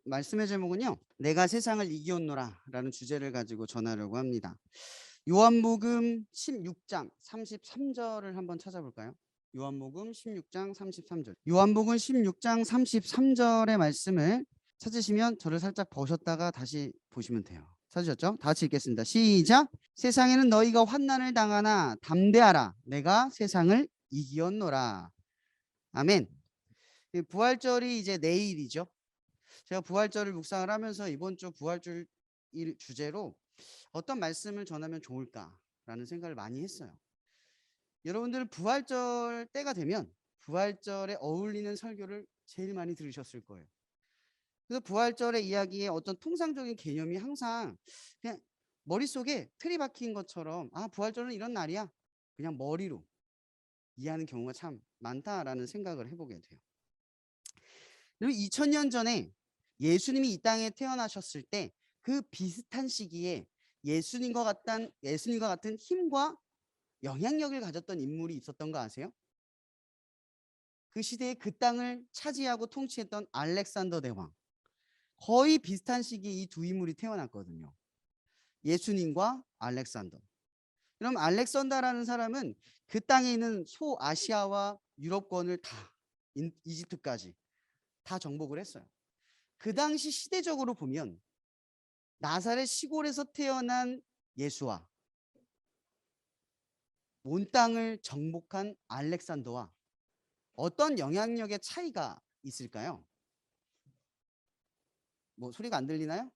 말씀의 제목은요, 내가 세상을 이기었노라 라는 주제를 가지고 전하려고 합니다. 요한복음 16장 33절을 한번 찾아볼까요? 요한복음 16장 33절. 요한복음 16장 33절의 말씀을 찾으시면 저를 살짝 보셨다가 다시 보시면 돼요. 찾으셨죠? 다 같이 읽겠습니다. 시작. 세상에는 너희가 환난을 당하나 담대하라. 내가 세상을 이기었노라. 아멘. 부활절이 이제 내일이죠. 제가 부활절을 묵상을 하면서 이번 주 부활절 주제로 어떤 말씀을 전하면 좋을까라는 생각을 많이 했어요. 여러분들 부활절 때가 되면 부활절에 어울리는 설교를 제일 많이 들으셨을 거예요. 그래서 부활절의 이야기의 어떤 통상적인 개념이 항상 그냥 머릿속에 틀이 박힌 것처럼, 아, 부활절은 이런 날이야, 그냥 머리로 이해하는 경우가 참 많다라는 생각을 해보게 돼요. 그리고 2000년 전에 예수님이 이 땅에 태어나셨을 때 그 비슷한 시기에 예수님과 같은 힘과 영향력을 가졌던 인물이 있었던 거 아세요? 그 시대에 그 땅을 차지하고 통치했던 알렉산더 대왕. 거의 비슷한 시기에 이 두 인물이 태어났거든요. 예수님과 알렉산더. 그럼 알렉산더라는 사람은 그 땅에 있는 소아시아와 유럽권을 다, 이집트까지 다 정복을 했어요. 그 당시 시대적으로 보면 나사렛 시골에서 태어난 예수와 온 땅을 정복한 알렉산더와 어떤 영향력의 차이가 있을까요? 뭐 소리가 안 들리나요?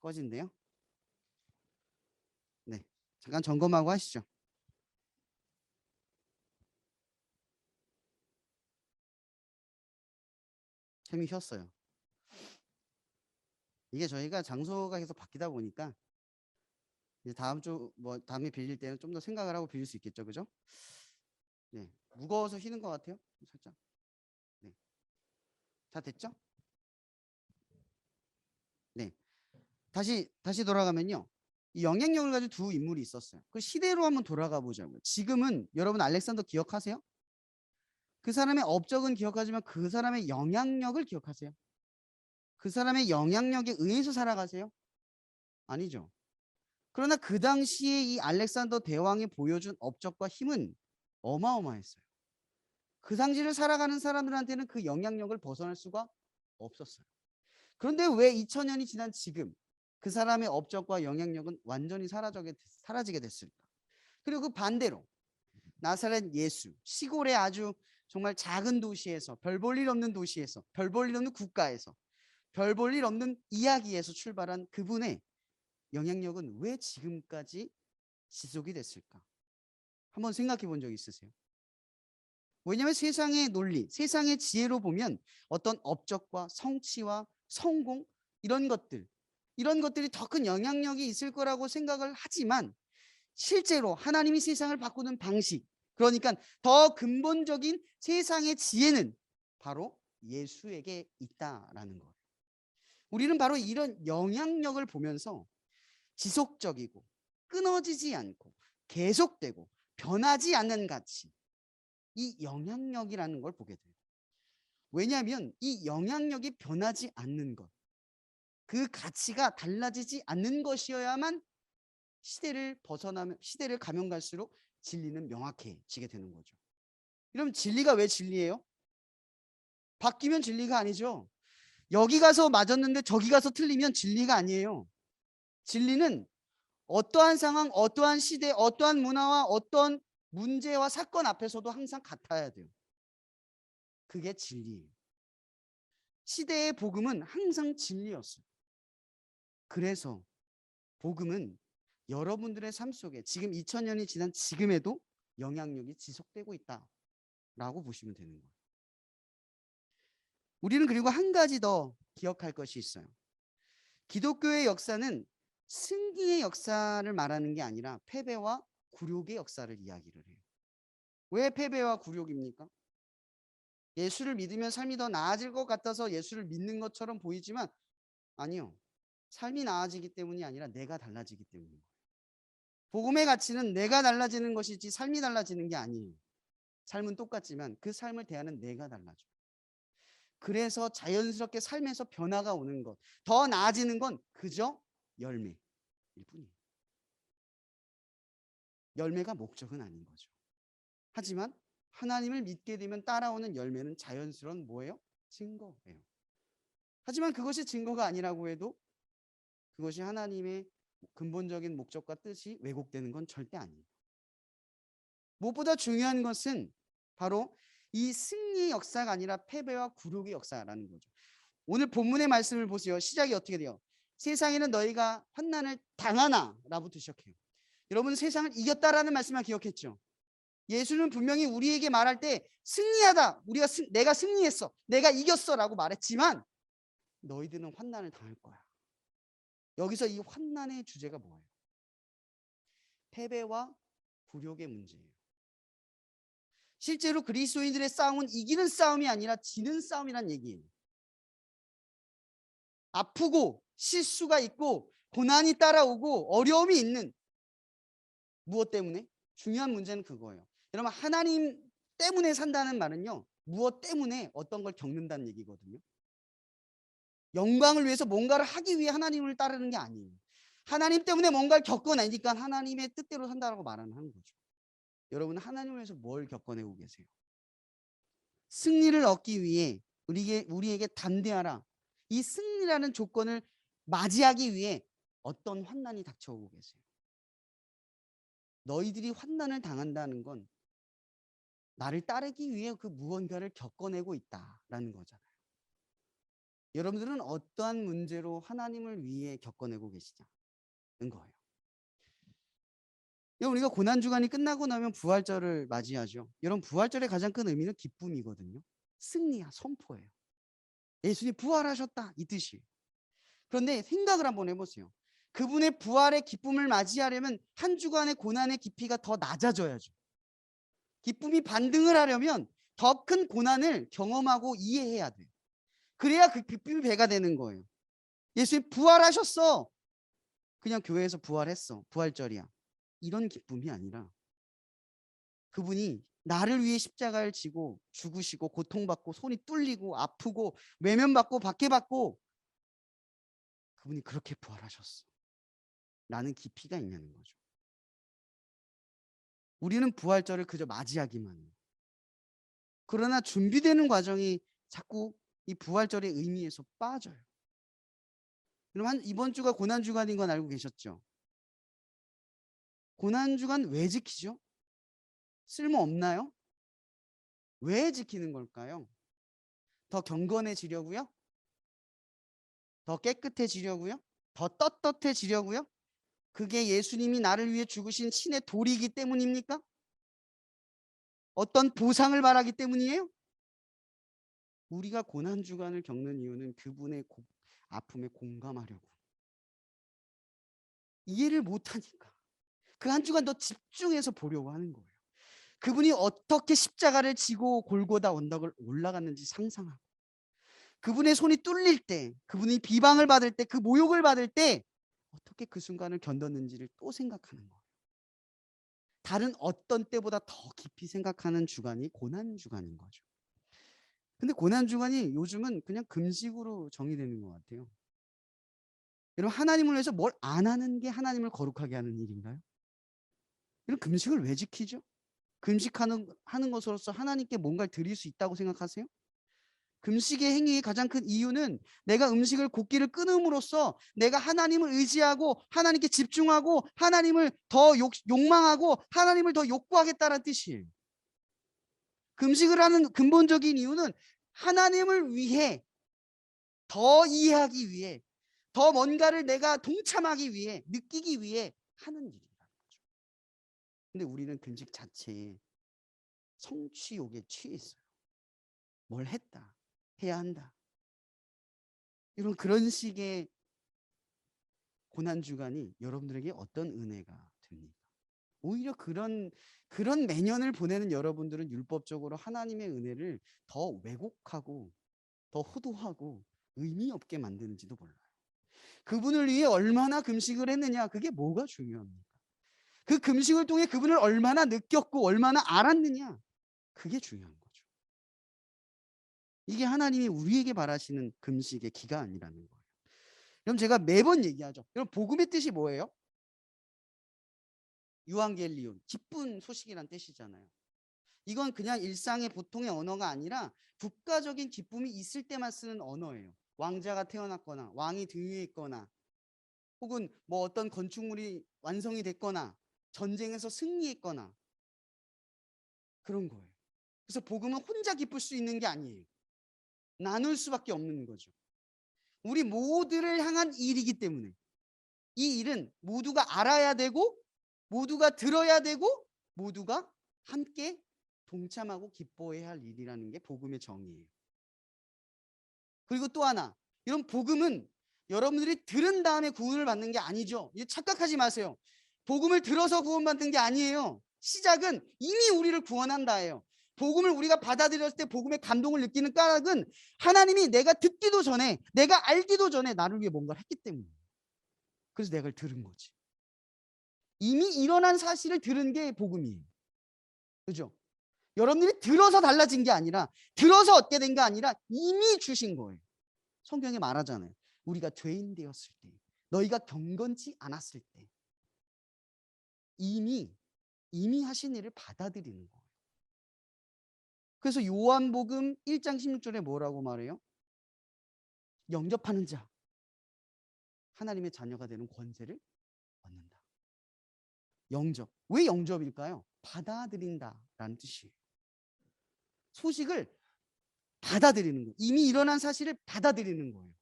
꺼진대요? 네, 잠깐 점검하고 하시죠. 템이 쉬었어요. 이게 저희가 장소가 계속 바뀌다 보니까 이제 다음에 빌릴 때는 좀 더 생각을 하고 빌릴 수 있겠죠, 그죠? 네, 무거워서 쉬는 것 같아요, 살짝. 네, 다 됐죠? 네, 다시 돌아가면요. 이 영향력을 가진 두 인물이 있었어요. 그 시대로 한번 돌아가 보자고요. 지금은 여러분 알렉산더 기억하세요? 그 사람의 업적은 기억하지만 그 사람의 영향력을 기억하세요? 그 사람의 영향력에 의해서 살아가세요? 아니죠. 그러나 그 당시에 이 알렉산더 대왕이 보여준 업적과 힘은 어마어마했어요. 그 당시를 살아가는 사람들한테는 그 영향력을 벗어날 수가 없었어요. 그런데 왜 2000년이 지난 지금 그 사람의 업적과 영향력은 완전히 사라지게 됐을까? 그리고 그 반대로 나사렛 예수, 시골의 아주 정말 작은 도시에서, 별 볼 일 없는 도시에서, 별 볼 일 없는 국가에서, 별 볼 일 없는 이야기에서 출발한 그분의 영향력은 왜 지금까지 지속이 됐을까? 한번 생각해 본 적 있으세요? 왜냐하면 세상의 논리, 세상의 지혜로 보면 어떤 업적과 성취와 성공, 이런 것들이 더 큰 영향력이 있을 거라고 생각을 하지만 실제로 하나님이 세상을 바꾸는 방식, 그러니까 더 근본적인 세상의 지혜는 바로 예수에게 있다라는 거예요. 우리는 바로 이런 영향력을 보면서 지속적이고 끊어지지 않고 계속되고 변하지 않는 가치, 이 영향력이라는 걸 보게 돼요. 왜냐하면 이 영향력이 변하지 않는 것, 그 가치가 달라지지 않는 것이어야만 시대를 가면 갈수록 진리는 명확해지게 되는 거죠. 그럼 진리가 왜 진리예요? 바뀌면 진리가 아니죠. 여기 가서 맞았는데 저기 가서 틀리면 진리가 아니에요. 진리는 어떠한 상황, 어떠한 시대, 어떠한 문화와 어떤 문제와 사건 앞에서도 항상 같아야 돼요. 그게 진리예요. 시대의 복음은 항상 진리였어요. 그래서 복음은 여러분들의 삶 속에 지금 2000년이 지난 지금에도 영향력이 지속되고 있다라고 보시면 되는 거예요. 우리는 그리고 한 가지 더 기억할 것이 있어요. 기독교의 역사는 승리의 역사를 말하는 게 아니라 패배와 굴욕의 역사를 이야기를 해요. 왜 패배와 굴욕입니까? 예수를 믿으면 삶이 더 나아질 것 같아서 예수를 믿는 것처럼 보이지만 아니요. 삶이 나아지기 때문이 아니라 내가 달라지기 때문이에요. 복음의 가치는 내가 달라지는 것이지 삶이 달라지는 게 아니에요. 삶은 똑같지만 그 삶을 대하는 내가 달라져요. 그래서 자연스럽게 삶에서 변화가 오는 것, 더 나아지는 건 그저 열매일 뿐이에요. 열매가 목적은 아닌 거죠. 하지만 하나님을 믿게 되면 따라오는 열매는 자연스러운 뭐예요? 증거예요. 하지만 그것이 증거가 아니라고 해도 그것이 하나님의 근본적인 목적과 뜻이 왜곡되는 건 절대 아니에요. 무엇보다 중요한 것은 바로 이 승리의 역사가 아니라 패배와 굴욕의 역사라는 거죠. 오늘 본문의 말씀을 보세요. 시작이 어떻게 돼요? 세상에는 너희가 환난을 당하나 라부터 시작해요. 여러분, 세상을 이겼다라는 말씀만 기억했죠? 예수는 분명히 우리에게 말할 때 승리하다, 내가 승리했어, 내가 이겼어 라고 말했지만 너희들은 환난을 당할 거야. 여기서 이 환난의 주제가 뭐예요? 패배와 굴욕의 문제예요. 실제로 그리스도인들의 싸움은 이기는 싸움이 아니라 지는 싸움이란 얘기예요. 아프고 실수가 있고 고난이 따라오고 어려움이 있는, 무엇 때문에? 중요한 문제는 그거예요. 여러분, 하나님 때문에 산다는 말은요, 무엇 때문에 어떤 걸 겪는다는 얘기거든요. 영광을 위해서 뭔가를 하기 위해 하나님을 따르는 게 아니에요. 하나님 때문에 뭔가를 겪어내니까 하나님의 뜻대로 산다라고 말하는 거죠. 여러분, 하나님을 위해서 뭘 겪어내고 계세요? 승리를 얻기 위해 우리에게 담대하라, 이 승리라는 조건을 맞이하기 위해 어떤 환난이 닥쳐오고 계세요? 너희들이 환난을 당한다는 건 나를 따르기 위해 그 무언가를 겪어내고 있다라는 거잖아요. 여러분들은 어떠한 문제로 하나님을 위해 겪어내고 계시냐는 거예요. 우리가 고난주간이 끝나고 나면 부활절을 맞이하죠. 여러분, 부활절의 가장 큰 의미는 기쁨이거든요. 승리야, 선포예요. 예수님 부활하셨다, 이 뜻이에요. 그런데 생각을 한번 해보세요. 그분의 부활의 기쁨을 맞이하려면 한 주간의 고난의 깊이가 더 낮아져야죠. 기쁨이 반등을 하려면 더 큰 고난을 경험하고 이해해야 돼요. 그래야 그 기쁨이 배가 되는 거예요. 예수님 부활하셨어, 그냥 교회에서 부활했어, 부활절이야, 이런 기쁨이 아니라 그분이 나를 위해 십자가를 지고 죽으시고 고통받고 손이 뚫리고 아프고 외면받고 박해받고 그분이 그렇게 부활하셨어, 라는 깊이가 있냐는 거죠. 우리는 부활절을 그저 맞이하기만 해요. 그러나 준비되는 과정이 자꾸 이 부활절의 의미에서 빠져요. 그럼 이번 주가 고난주간인 건 알고 계셨죠? 고난주간 왜 지키죠? 쓸모 없나요? 왜 지키는 걸까요? 더 경건해지려고요? 더 깨끗해지려고요? 더 떳떳해지려고요? 그게 예수님이 나를 위해 죽으신 신의 도리이기 때문입니까? 어떤 보상을 바라기 때문이에요? 우리가 고난주간을 겪는 이유는 그분의 아픔에 공감하려고, 이해를 못하니까 그 한 주간 더 집중해서 보려고 하는 거예요. 그분이 어떻게 십자가를 지고 골고다 언덕을 올라갔는지 상상하고, 그분의 손이 뚫릴 때, 그분이 비방을 받을 때, 그 모욕을 받을 때 어떻게 그 순간을 견뎠는지를 또 생각하는 거예요. 다른 어떤 때보다 더 깊이 생각하는 주간이 고난주간인 거죠. 근데 고난주간이 요즘은 그냥 금식으로 정의되는 것 같아요. 여러분, 하나님을 위해서 뭘 안 하는 게 하나님을 거룩하게 하는 일인가요? 여러분, 금식을 왜 지키죠? 금식하는 것으로서 하나님께 뭔가를 드릴 수 있다고 생각하세요? 금식의 행위의 가장 큰 이유는 내가 음식을 고기를 끊음으로써 내가 하나님을 의지하고 하나님께 집중하고 하나님을 더 욕망하고 하나님을 더 욕구하겠다는 뜻이에요. 금식을 하는 근본적인 이유는 하나님을 위해, 더 이해하기 위해, 더 뭔가를 내가 동참하기 위해, 느끼기 위해 하는 일이라는 거죠. 근데 우리는 금식 자체에 성취욕에 취해 있어요. 뭘 했다, 해야 한다, 이런 그런 식의 고난주간이 여러분들에게 어떤 은혜가 됩니까? 오히려 그런 매년을 보내는 여러분들은 율법적으로 하나님의 은혜를 더 왜곡하고 더 호도하고 의미 없게 만드는지도 몰라요. 그분을 위해 얼마나 금식을 했느냐, 그게 뭐가 중요합니까? 그 금식을 통해 그분을 얼마나 느꼈고 얼마나 알았느냐, 그게 중요한 거죠. 이게 하나님이 우리에게 바라시는 금식의 기가 아니라는 거예요. 그럼 제가 매번 얘기하죠. 여러분, 복음의 뜻이 뭐예요? 유앙겔리온, 기쁜 소식이란 뜻이잖아요. 이건 그냥 일상의 보통의 언어가 아니라 국가적인 기쁨이 있을 때만 쓰는 언어예요. 왕자가 태어났거나 왕이 등위에 있거나 혹은 뭐 어떤 건축물이 완성이 됐거나 전쟁에서 승리했거나 그런 거예요. 그래서 복음은 혼자 기쁠 수 있는 게 아니에요. 나눌 수밖에 없는 거죠. 우리 모두를 향한 일이기 때문에 이 일은 모두가 알아야 되고 모두가 들어야 되고 모두가 함께 동참하고 기뻐해야 할 일이라는 게 복음의 정의예요. 그리고 또 하나, 이런 복음은 여러분들이 들은 다음에 구원을 받는 게 아니죠. 착각하지 마세요. 복음을 들어서 구원받는 게 아니에요. 시작은 이미 우리를 구원한다예요. 복음을 우리가 받아들였을 때 복음의 감동을 느끼는 까닭은 하나님이 내가 듣기도 전에, 내가 알기도 전에 나를 위해 뭔가를 했기 때문에. 그래서 내가 들은 거지. 이미 일어난 사실을 들은 게 복음이에요. 그죠? 여러분들이 들어서 달라진 게 아니라, 들어서 얻게 된 게 아니라 이미 주신 거예요. 성경에 말하잖아요. 우리가 죄인 되었을 때, 너희가 경건치 않았을 때 이미 하신 일을 받아들이는 거예요. 그래서 요한복음 1장 16절에 뭐라고 말해요? 영접하는 자, 하나님의 자녀가 되는 권세를 얻는다. 영접. 왜 영접일까요? 받아들인다라는 뜻이에요. 소식을 받아들이는 거예요. 이미 일어난 사실을 받아들이는 거예요.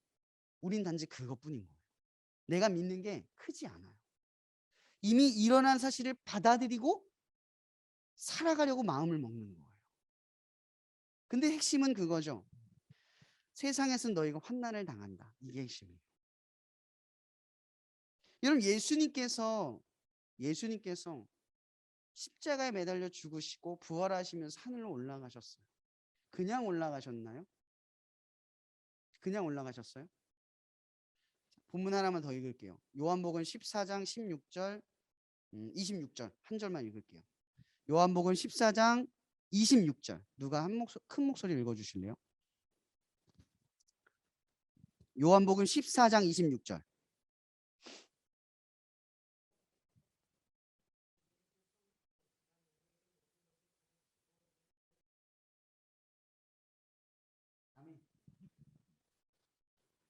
우린 단지 그것뿐인 거예요. 내가 믿는 게 크지 않아요. 이미 일어난 사실을 받아들이고 살아가려고 마음을 먹는 거예요. 근데 핵심은 그거죠. 세상에서는 너희가 환난을 당한다. 이게 핵심이에요. 여러분, 예수님께서 십자가에 매달려 죽으시고 부활하시면서 하늘로 올라가셨어요. 그냥 올라가셨나요? 그냥 올라가셨어요? 본문 하나만 더 읽을게요. 요한복음 14장 16절 26절 한 절만 읽을게요. 요한복음 14장 26절 누가 큰 목소리 읽어주실래요? 요한복음 14장 26절.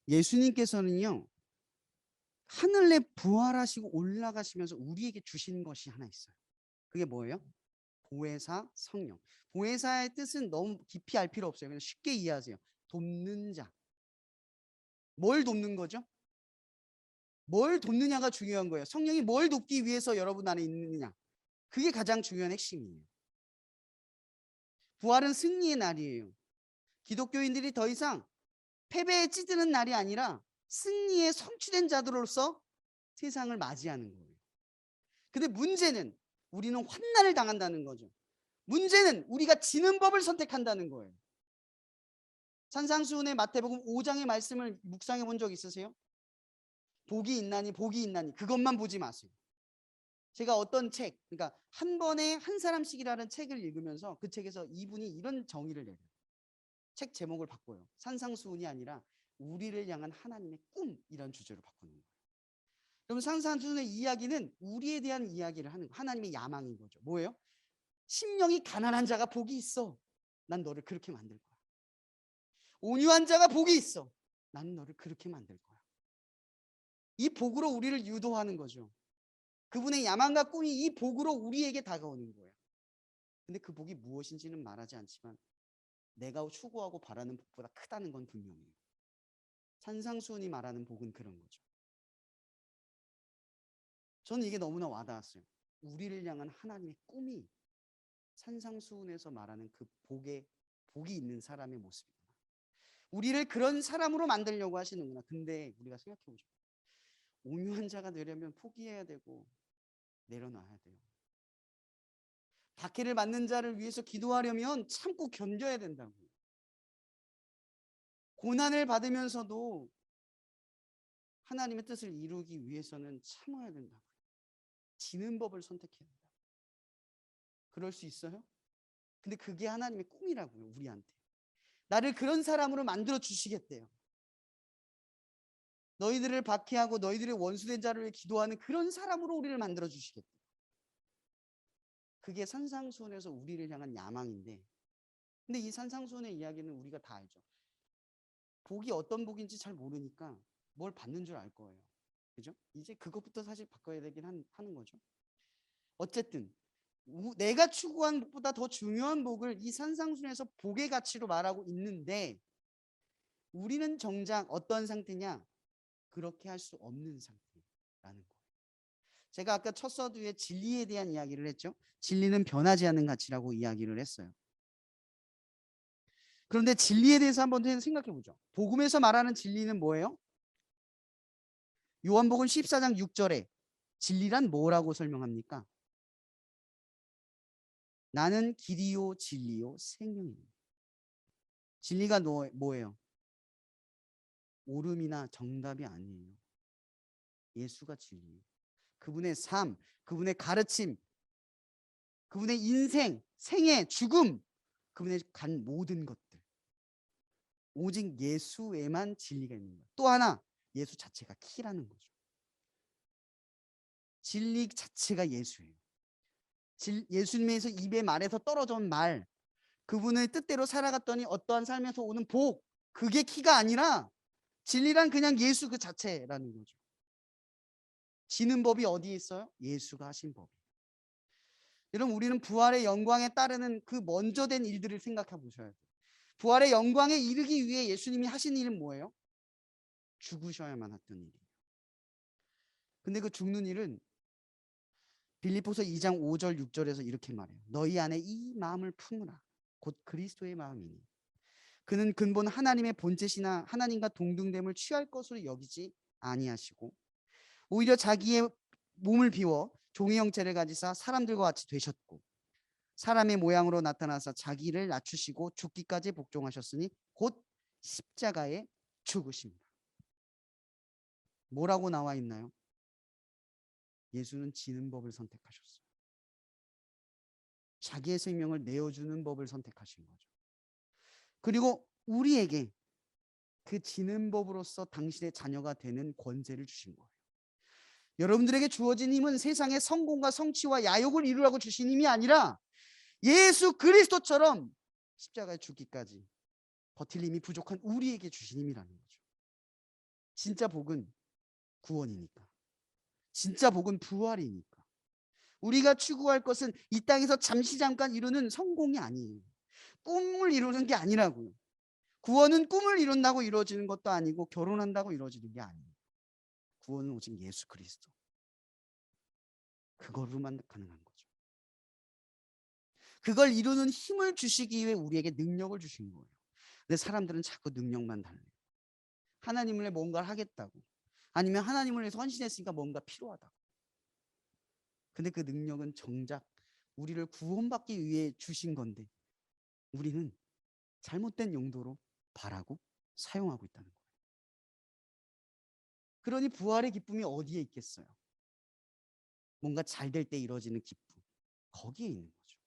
예수님께서는요, 하늘에 부활하시고 올라가시면서 우리에게 주신 것이 하나 있어요. 그게 뭐예요? 보혜사, 성령. 보혜사의 뜻은 너무 깊이 알 필요 없어요. 그냥 쉽게 이해하세요. 돕는 자. 뭘 돕는 거죠? 뭘 돕느냐가 중요한 거예요. 성령이 뭘 돕기 위해서 여러분 안에 있느냐. 그게 가장 중요한 핵심이에요. 부활은 승리의 날이에요. 기독교인들이 더 이상 패배에 찌드는 날이 아니라 승리에 성취된 자들로서 세상을 맞이하는 거예요. 근데 문제는 우리는 환난을 당한다는 거죠. 문제는 우리가 지는 법을 선택한다는 거예요. 산상수훈의 마태복음 5장의 말씀을 묵상해 본 적 있으세요? 복이 있나니 복이 있나니 그것만 보지 마세요. 제가 어떤 책, 그러니까 한 번에 한 사람씩이라는 책을 읽으면서 그 책에서 이분이 이런 정의를 내려요. 책 제목을 바꿔요. 산상수훈이 아니라 우리를 향한 하나님의 꿈이라는 주제로 바꾸는 거예요. 그럼 산상수훈의 이야기는 우리에 대한 이야기를 하는 거예요. 하나님의 야망인 거죠. 뭐예요? 심령이 가난한 자가 복이 있어. 난 너를 그렇게 만들 거야. 온유한 자가 복이 있어. 나는 너를 그렇게 만들 거야. 이 복으로 우리를 유도하는 거죠. 그분의 야망과 꿈이 이 복으로 우리에게 다가오는 거예요. 근데 그 복이 무엇인지는 말하지 않지만 내가 추구하고 바라는 복보다 크다는 건 분명해요. 산상수훈이 말하는 복은 그런 거죠. 저는 이게 너무나 와닿았어요. 우리를 향한 하나님의 꿈이 산상수훈에서 말하는 그 복이 있는 사람의 모습이구나. 우리를 그런 사람으로 만들려고 하시는구나. 근데 우리가 생각해보죠. 온유한 자가 되려면 포기해야 되고 내려놔야 돼요. 박해를 맞는 자를 위해서 기도하려면 참고 견뎌야 된다고. 고난을 받으면서도 하나님의 뜻을 이루기 위해서는 참아야 된다고. 지는 법을 선택해야 된다. 그럴 수 있어요? 근데 그게 하나님의 꿈이라고요, 우리한테. 나를 그런 사람으로 만들어 주시겠대요. 너희들을 박해하고 너희들의 원수된 자를 위해 기도하는 그런 사람으로 우리를 만들어 주시겠대요. 그게 산상수훈에서 우리를 향한 야망인데, 근데 이 산상수훈의 이야기는 우리가 다 알죠. 복이 어떤 복인지 잘 모르니까 뭘 받는 줄 알 거예요. 그죠? 이제 그것부터 사실 바꿔야 되긴 하는 거죠. 어쨌든 내가 추구한 복보다 더 중요한 복을 이 산상수훈에서 복의 가치로 말하고 있는데, 우리는 정작 어떤 상태냐? 그렇게 할 수 없는 상태라는 거예요. 제가 아까 첫 서두에 진리에 대한 이야기를 했죠. 진리는 변하지 않는 가치라고 이야기를 했어요. 그런데 진리에 대해서 한번 생각해 보죠. 복음에서 말하는 진리는 뭐예요? 요한복음 14장 6절에 진리란 뭐라고 설명합니까? 나는 길이요 진리요 생명입니다. 진리가 뭐예요? 옳음이나 정답이 아니에요. 예수가 진리예요. 그분의 삶, 그분의 가르침, 그분의 인생, 생애, 죽음, 그분의 간 모든 것들. 오직 예수에만 진리가 있는 거예요. 또 하나, 예수 자체가 키라는 거죠. 진리 자체가 예수예요. 예수님에서 입의 말에서 떨어져 온 말, 그분의 뜻대로 살아갔더니 어떠한 삶에서 오는 복, 그게 키가 아니라 진리란 그냥 예수 그 자체라는 거죠. 지는 법이 어디에 있어요? 예수가 하신 법. 여러분, 우리는 부활의 영광에 따르는 그 먼저 된 일들을 생각해 보셔야 돼요. 부활의 영광에 이르기 위해 예수님이 하신 일은 뭐예요? 죽으셔야만 했던 일이에요. 근데 그 죽는 일은 빌립보서 2장 5절 6절에서 이렇게 말해요. 너희 안에 이 마음을 품으라. 곧 그리스도의 마음이니. 그는 근본 하나님의 본체시나 하나님과 동등됨을 취할 것으로 여기지 아니하시고 오히려 자기의 몸을 비워 종의 형체를 가지사 사람들과 같이 되셨고 사람의 모양으로 나타나서 자기를 낮추시고 죽기까지 복종하셨으니 곧 십자가에 죽으십니다. 뭐라고 나와 있나요? 예수는 지는 법을 선택하셨어요. 자기의 생명을 내어주는 법을 선택하신 거죠. 그리고 우리에게 그 지는 법으로서 당신의 자녀가 되는 권세를 주신 거예요. 여러분들에게 주어진 힘은 세상의 성공과 성취와 야욕을 이루라고 주신 힘이 아니라 예수 그리스도처럼 십자가에 죽기까지 버틸 힘이 부족한 우리에게 주신 힘이라는 거죠. 진짜 복은 구원이니까. 진짜 복은 부활이니까. 우리가 추구할 것은 이 땅에서 잠깐 이루는 성공이 아니에요. 꿈을 이루는 게 아니라고요. 구원은 꿈을 이룬다고 이루어지는 것도 아니고 결혼한다고 이루어지는 게 아니에요. 구원은 오직 예수 그리스도. 그걸로만 가능한 거죠. 그걸 이루는 힘을 주시기 위해 우리에게 능력을 주신 거예요. 근데 사람들은 자꾸 능력만 달래요. 하나님을 위해 뭔가를 하겠다고. 아니면 하나님을 위해서 헌신했으니까 뭔가 필요하다고. 근데 그 능력은 정작 우리를 구원받기 위해 주신 건데 우리는 잘못된 용도로 바라고 사용하고 있다는 거예요. 그러니 부활의 기쁨이 어디에 있겠어요? 뭔가 잘 될 때 이루어지는 기쁨. 거기에 있는 거죠.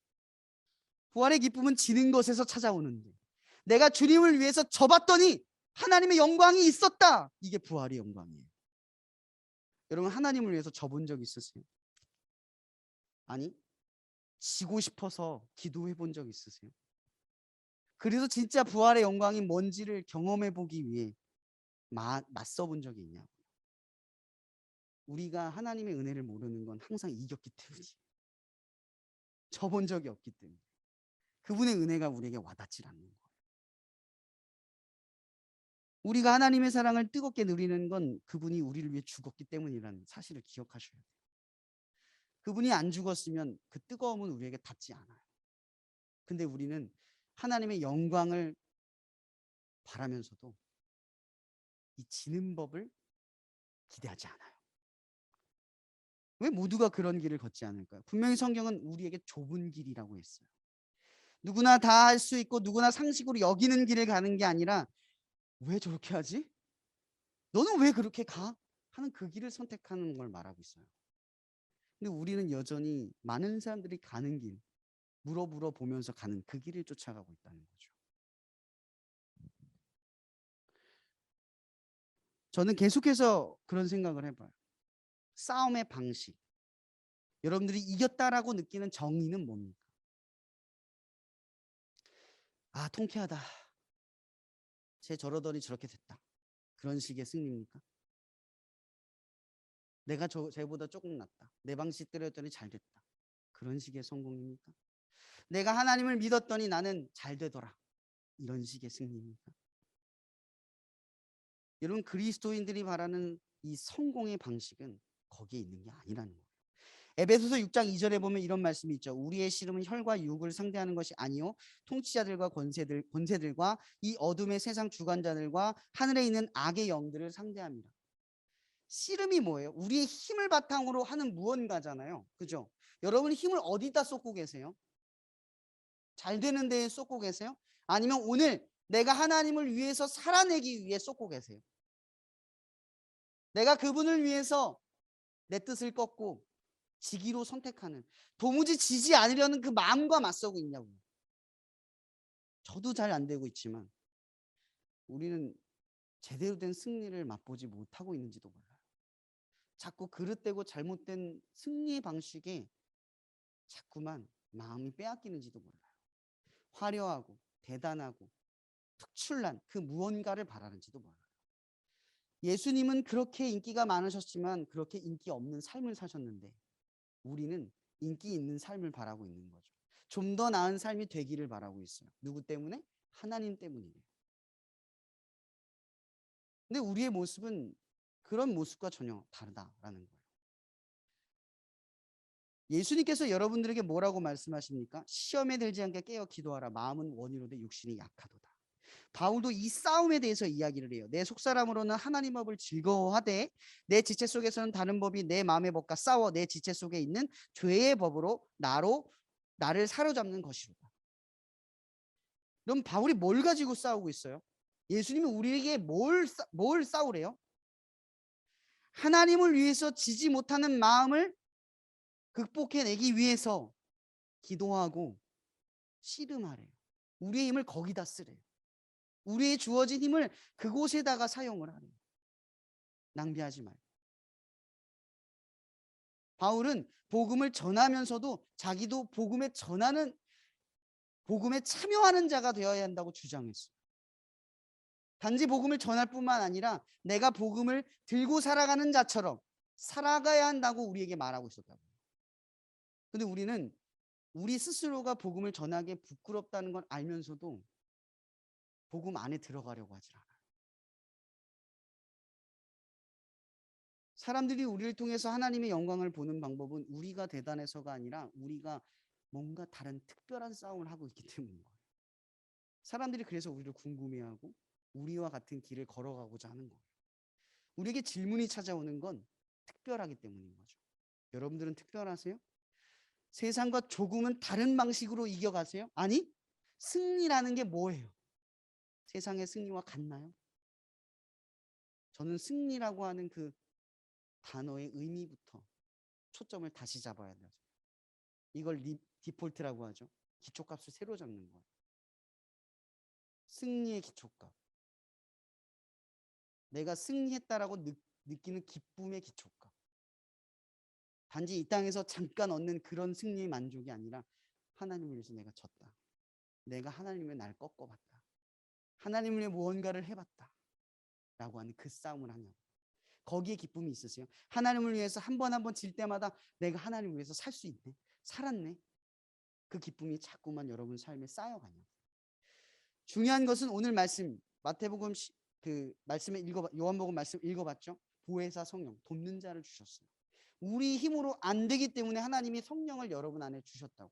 부활의 기쁨은 지는 것에서 찾아오는데 내가 주님을 위해서 져봤더니 하나님의 영광이 있었다. 이게 부활의 영광이에요. 여러분, 하나님을 위해서 져본 적 있으세요? 아니, 지고 싶어서 기도해 본 적 있으세요? 그래서 진짜 부활의 영광이 뭔지를 경험해 보기 위해 맞서 본 적이 있냐고. 우리가 하나님의 은혜를 모르는 건 항상 이겼기 때문이에요. 져본 적이 없기 때문에. 그분의 은혜가 우리에게 와닿지 않는 거예요. 우리가 하나님의 사랑을 뜨겁게 누리는 건 그분이 우리를 위해 죽었기 때문이라는 사실을 기억하셔야 돼요. 그분이 안 죽었으면 그 뜨거움은 우리에게 닿지 않아요. 근데 우리는 하나님의 영광을 바라면서도 이 지는 법을 기대하지 않아요. 왜 모두가 그런 길을 걷지 않을까요? 분명히 성경은 우리에게 좁은 길이라고 했어요. 누구나 다 할 수 있고 누구나 상식으로 여기는 길을 가는 게 아니라 왜 저렇게 하지? 너는 왜 그렇게 가? 하는 그 길을 선택하는 걸 말하고 있어요. 근데 우리는 여전히 많은 사람들이 가는 길, 물어보면서 가는 그 길을 쫓아가고 있다는 거죠. 저는 계속해서 그런 생각을 해봐요. 싸움의 방식. 여러분들이 이겼다라고 느끼는 정의는 뭡니까? 아, 통쾌하다. 쟤 저러더니 저렇게 됐다. 그런 식의 승리입니까? 내가 쟤보다 조금 낫다. 내 방식대로였더니 잘 됐다. 그런 식의 성공입니까? 내가 하나님을 믿었더니 나는 잘 되더라. 이런 식의 승리입니까? 여러분, 그리스도인들이 바라는 이 성공의 방식은 거기에 있는 게 아니라는 거예요. 에베소서 6장 2절에 보면 이런 말씀이 있죠. 우리의 씨름은 혈과 육을 상대하는 것이 아니요 통치자들과 권세들과 이 어둠의 세상 주관자들과 하늘에 있는 악의 영들을 상대합니다. 씨름이 뭐예요? 우리의 힘을 바탕으로 하는 무언가잖아요. 그죠? 여러분 힘을 어디다 쏟고 계세요? 잘 되는 데에 쏟고 계세요? 아니면 오늘 내가 하나님을 위해서 살아내기 위해 쏟고 계세요? 내가 그분을 위해서 내 뜻을 꺾고 지기로 선택하는, 도무지 지지 않으려는 그 마음과 맞서고 있냐고요. 저도 잘 안 되고 있지만 우리는 제대로 된 승리를 맛보지 못하고 있는지도 몰라요. 자꾸 그릇되고 잘못된 승리의 방식에 자꾸만 마음이 빼앗기는지도 몰라요. 화려하고 대단하고 특출난 그 무언가를 바라는지도 몰라요. 예수님은 그렇게 인기가 많으셨지만 그렇게 인기 없는 삶을 사셨는데 우리는 인기 있는 삶을 바라고 있는 거죠. 좀 더 나은 삶이 되기를 바라고 있어요. 누구 때문에? 하나님 때문이에요. 근데 우리의 모습은 그런 모습과 전혀 다르다라는 거예요. 예수님께서 여러분들에게 뭐라고 말씀하십니까? 시험에 들지 않게 깨어 기도하라. 마음은 원이로되 육신이 약하도다. 바울도 이 싸움에 대해서 이야기를 해요. 내 속사람으로는 하나님 법을 즐거워하되 내 지체 속에서는 다른 법이 내 마음의 법과 싸워 내 지체 속에 있는 죄의 법으로 나를 사로잡는 것이로다. 그럼 바울이 뭘 가지고 싸우고 있어요? 예수님이 우리에게 뭘 싸우래요? 하나님을 위해서 지지 못하는 마음을 극복해내기 위해서 기도하고 씨름하래요. 우리의 힘을 거기다 쓰래요. 우리의 주어진 힘을 그곳에다가 사용을 하래요. 낭비하지 말고. 바울은 복음을 전하면서도 자기도 복음에 참여하는 자가 되어야 한다고 주장했어요. 단지 복음을 전할 뿐만 아니라 내가 복음을 들고 살아가는 자처럼 살아가야 한다고 우리에게 말하고 있었다고요. 근데 우리는 우리 스스로가 복음을 전하기에 부끄럽다는 걸 알면서도 복음 안에 들어가려고 하지 않아요. 사람들이 우리를 통해서 하나님의 영광을 보는 방법은 우리가 대단해서가 아니라 우리가 뭔가 다른 특별한 싸움을 하고 있기 때문인 거예요. 사람들이 그래서 우리를 궁금해하고 우리와 같은 길을 걸어가고자 하는 거예요. 우리에게 질문이 찾아오는 건 특별하기 때문인 거죠. 여러분들은 특별하세요? 세상과 조금은 다른 방식으로 이겨가세요? 아니, 승리라는 게 뭐예요? 세상의 승리와 같나요? 저는 승리라고 하는 그 단어의 의미부터 초점을 다시 잡아야 돼요. 이걸 디폴트라고 하죠. 기초값을 새로 잡는 거예요. 승리의 기초값. 내가 승리했다라고 느끼는 기쁨의 기초값. 단지 이 땅에서 잠깐 얻는 그런 승리의 만족이 아니라 하나님을 위해서 내가 졌다. 내가 하나님의 날 꺾어봤다. 하나님을 위해 무언가를 해봤다. 라고 하는 그 싸움을 하냐. 거기에 기쁨이 있으세요? 하나님을 위해서 한 번 한 번 질 때마다 내가 하나님을 위해서 살 수 있네. 살았네. 그 기쁨이 자꾸만 여러분 삶에 쌓여가냐. 중요한 것은 오늘 말씀 마태복음 그 말씀에 요한복음 말씀 읽어봤죠? 보혜사 성령 돕는 자를 주셨어요. 우리 힘으로 안 되기 때문에 하나님이 성령을 여러분 안에 주셨다고.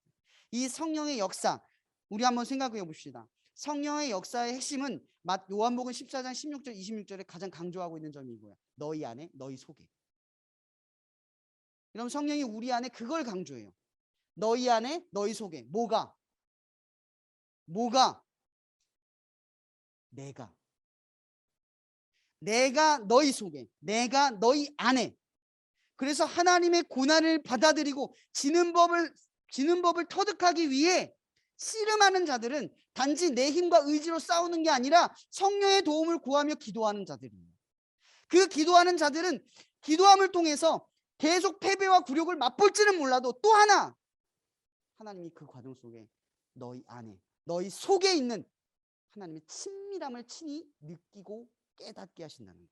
이 성령의 역사 우리 한번 생각해 봅시다. 성령의 역사의 핵심은 요한복음 14장 16절 26절에 가장 강조하고 있는 점이 이거야. 너희 안에 너희 속에. 그럼 성령이 우리 안에 그걸 강조해요. 너희 안에 너희 속에. 뭐가? 내가 너희 속에, 내가 너희 안에. 그래서 하나님의 고난을 받아들이고 지는 법을 터득하기 위해 씨름하는 자들은 단지 내 힘과 의지로 싸우는 게 아니라 성령의 도움을 구하며 기도하는 자들이에요. 그 기도하는 자들은 기도함을 통해서 계속 패배와 굴욕을 맛볼지는 몰라도 또 하나 하나님이 그 과정 속에 너희 안에 너희 속에 있는 하나님의 친밀함을 친히 느끼고 깨닫게 하신다는 거예요.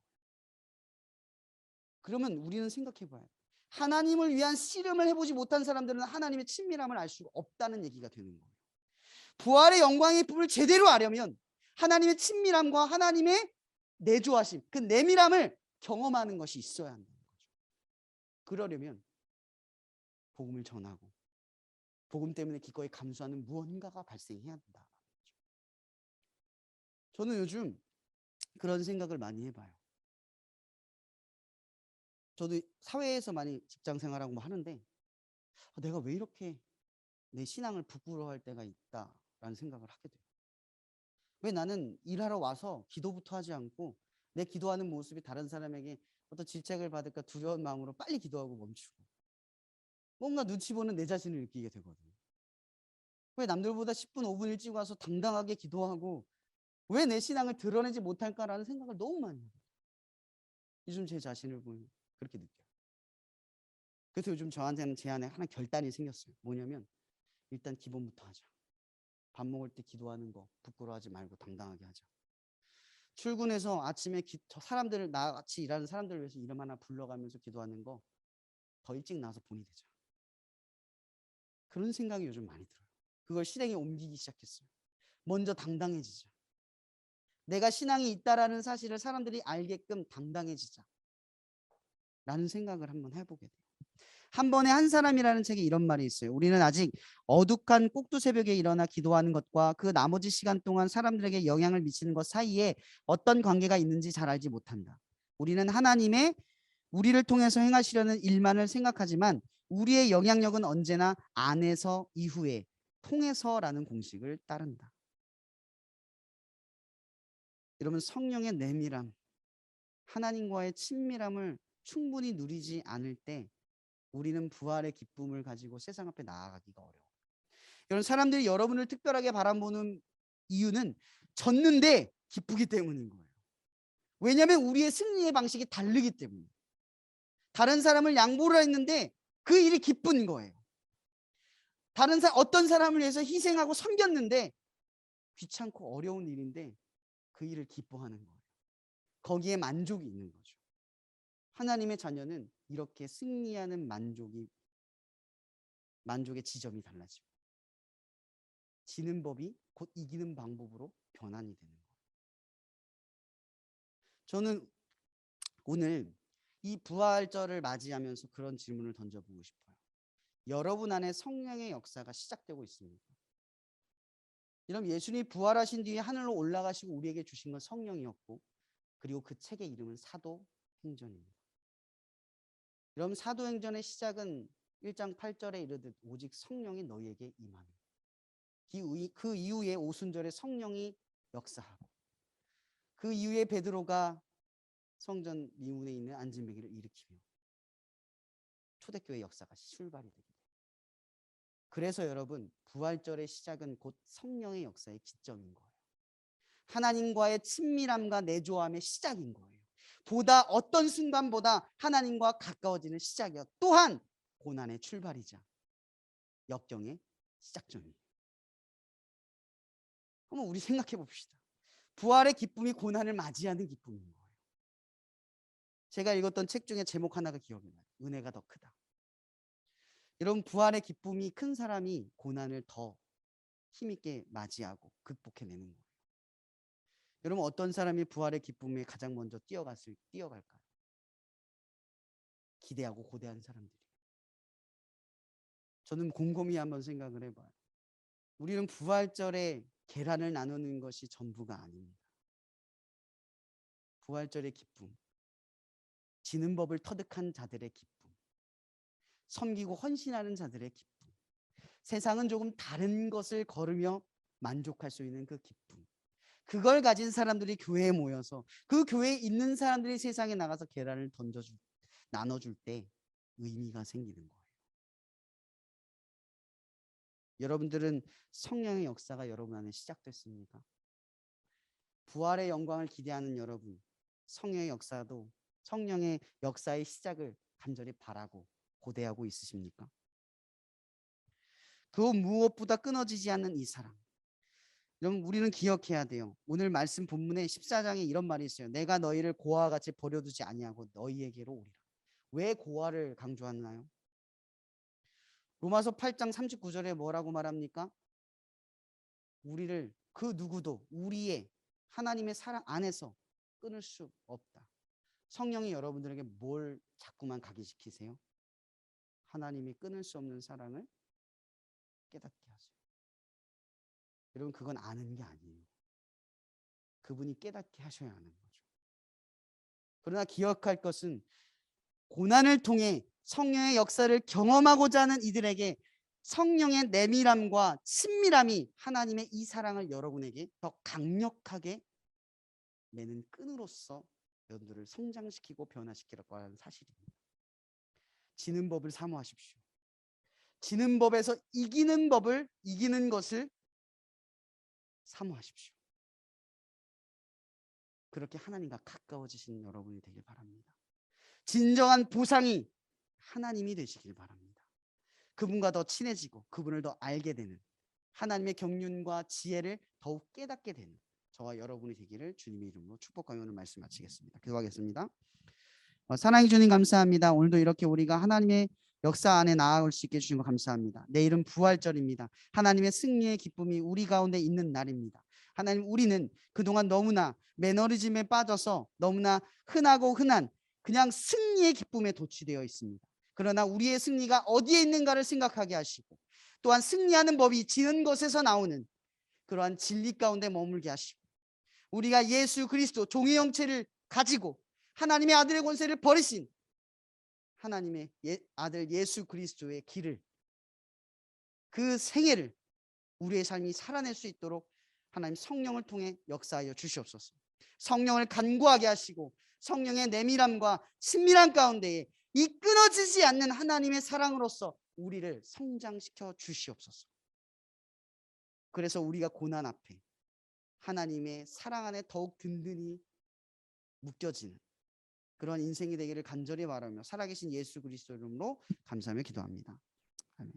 그러면 우리는 생각해 봐요. 하나님을 위한 씨름을 해보지 못한 사람들은 하나님의 친밀함을 알 수가 없다는 얘기가 되는 거예요. 부활의 영광의 품을 제대로 알려면 하나님의 친밀함과 하나님의 내조하심, 그 내밀함을 경험하는 것이 있어야 한다는 거죠. 그러려면 복음을 전하고 복음 때문에 기꺼이 감수하는 무언가가 발생해야 한다. 저는 요즘 그런 생각을 많이 해봐요. 저도 사회에서 많이 직장 생활하고 뭐 하는데 내가 왜 이렇게 내 신앙을 부끄러워할 때가 있다라는 생각을 하게 돼요. 왜 나는 일하러 와서 기도부터 하지 않고 내 기도하는 모습이 다른 사람에게 어떤 질책을 받을까 두려운 마음으로 빨리 기도하고 멈추고 뭔가 눈치 보는 내 자신을 느끼게 되거든요. 왜 남들보다 10분, 5분 일찍 와서 당당하게 기도하고 왜 내 신앙을 드러내지 못할까라는 생각을 너무 많이 해요. 요즘 제 자신을 보면 그렇게 느껴요. 그래서 요즘 저한테는 제 안에 하나 결단이 생겼어요. 뭐냐면 일단 기본부터 하자. 밥 먹을 때 기도하는 거 부끄러워하지 말고 당당하게 하자. 출근해서 아침에 사람들을 나같이 일하는 사람들을 위해서 이름 하나 불러가면서 기도하는 거 더 일찍 나와서 본이 되자. 그런 생각이 요즘 많이 들어요. 그걸 실행에 옮기기 시작했어요. 먼저 당당해지자. 내가 신앙이 있다라는 사실을 사람들이 알게끔 당당해지자. 라는 생각을 한번 해보게 돼요. 한 번에 한 사람이라는 책에 이런 말이 있어요. 우리는 아직 어둑한 꼭두 새벽에 일어나 기도하는 것과 그 나머지 시간 동안 사람들에게 영향을 미치는 것 사이에 어떤 관계가 있는지 잘 알지 못한다. 우리는 하나님의 우리를 통해서 행하시려는 일만을 생각하지만 우리의 영향력은 언제나 안에서 이후에 통해서라는 공식을 따른다. 여러분, 성령의 내밀함, 하나님과의 친밀함을 충분히 누리지 않을 때 우리는 부활의 기쁨을 가지고 세상 앞에 나아가기가 어려워요. 여러분, 사람들이 여러분을 특별하게 바라보는 이유는 졌는데 기쁘기 때문인 거예요. 왜냐하면 우리의 승리의 방식이 다르기 때문에. 다른 사람을 양보를 했는데 그 일이 기쁜 거예요. 어떤 사람을 위해서 희생하고 섬겼는데 귀찮고 어려운 일인데 그 일을 기뻐하는 거예요. 거기에 만족이 있는 거죠. 하나님의 자녀는 이렇게 승리하는 만족의 지점이 달라집니다. 지는 법이 곧 이기는 방법으로 변환이 되는 거예요. 저는 오늘 이 부활절을 맞이하면서 그런 질문을 던져보고 싶어요. 여러분 안에 성령의 역사가 시작되고 있습니까? 여러분, 예수님이 부활하신 뒤에 하늘로 올라가시고 우리에게 주신 건 성령이었고, 그리고 그 책의 이름은 사도행전입니다. 여러분, 사도행전의 시작은 1장 8절에 이르듯 오직 성령이 너희에게 임하며, 그 이후에 오순절에 성령이 역사하고, 그 이후에 베드로가 성전 미문에 있는 안진뱅이를 일으키며 초대교회 역사가 출발이 되게 돼요. 그래서 여러분, 부활절의 시작은 곧 성령의 역사의 기점인 거예요. 하나님과의 친밀함과 내조함의 시작인 거예요. 보다 어떤 순간보다 하나님과 가까워지는 시작이요. 또한 고난의 출발이자 역경의 시작점이에요. 한번 우리 생각해 봅시다. 부활의 기쁨이 고난을 맞이하는 기쁨인 거예요. 제가 읽었던 책 중에 제목 하나가 기억이 나요. 은혜가 더 크다. 여러분, 부활의 기쁨이 큰 사람이 고난을 더 힘있게 맞이하고 극복해내는 거예요. 여러분, 어떤 사람이 부활의 기쁨에 가장 먼저 뛰어갈까요? 기대하고 고대한 사람들이. 저는 곰곰이 한번 생각을 해봐요. 우리는 부활절에 계란을 나누는 것이 전부가 아닙니다. 부활절의 기쁨, 지는 법을 터득한 자들의 기쁨, 섬기고 헌신하는 자들의 기쁨, 세상은 조금 다른 것을 걸으며 만족할 수 있는 그 기쁨, 그걸 가진 사람들이 교회에 모여서 그 교회에 있는 사람들이 세상에 나가서 계란을 나눠줄 때 의미가 생기는 거예요. 여러분들은 성령의 역사가 여러분 안에 시작됐습니까? 부활의 영광을 기대하는 여러분, 성령의 역사도 성령의 역사의 시작을 간절히 바라고 고대하고 있으십니까? 그 무엇보다 끊어지지 않는 이 사랑. 여러분, 우리는 기억해야 돼요. 오늘 말씀 본문에 14장에 이런 말이 있어요. 내가 너희를 고아와 같이 버려두지 아니하고 너희에게로 오리라. 왜 고아를 강조하나요? 로마서 8장 39절에 뭐라고 말합니까? 우리를 그 누구도 우리의 하나님의 사랑 안에서 끊을 수 없다. 성령이 여러분들에게 뭘 자꾸만 각인시키세요? 하나님이 끊을 수 없는 사랑을 깨닫게 하세요. 여러분, 그건 아는 게 아니에요. 그분이 깨닫게 하셔야 하는 거죠. 그러나 기억할 것은 고난을 통해 성령의 역사를 경험하고자 하는 이들에게 성령의 내밀함과 친밀함이 하나님의 이 사랑을 여러분에게 더 강력하게 매는 끈으로서 여러분들을 성장시키고 변화시키려고 하는 사실입니다. 지는 법을 사모하십시오. 지는 법에서 이기는 것을 사모하십시오. 그렇게 하나님과 가까워지신 여러분이 되길 바랍니다. 진정한 보상이 하나님이 되시길 바랍니다. 그분과 더 친해지고 그분을 더 알게 되는, 하나님의 경륜과 지혜를 더욱 깨닫게 되는 저와 여러분이 되기를 주님의 이름으로 축복하며 오늘 말씀 마치겠습니다. 기도하겠습니다. 사랑해 주님 감사합니다. 오늘도 이렇게 우리가 하나님의 역사 안에 나아올 수 있게 해주신 거 감사합니다. 내일은 부활절입니다. 하나님의 승리의 기쁨이 우리 가운데 있는 날입니다. 하나님, 우리는 그동안 너무나 매너리즘에 빠져서 너무나 흔하고 흔한 그냥 승리의 기쁨에 도취되어 있습니다. 그러나 우리의 승리가 어디에 있는가를 생각하게 하시고, 또한 승리하는 법이 지는 것에서 나오는 그러한 진리 가운데 머물게 하시고, 우리가 예수 그리스도 종의 형체를 가지고 하나님의 아들의 권세를 버리신 하나님의 아들 예수 그리스도의 길을, 그 생애를 우리의 삶이 살아낼 수 있도록 하나님 성령을 통해 역사하여 주시옵소서. 성령을 간구하게 하시고 성령의 내밀함과 친밀함 가운데에 이 끊어지지 않는 하나님의 사랑으로서 우리를 성장시켜 주시옵소서. 그래서 우리가 고난 앞에 하나님의 사랑 안에 더욱 든든히 묶여지는 그런 인생이 되기를 간절히 바라며 살아계신 예수 그리스도 이름으로 감사하며 기도합니다. 아멘.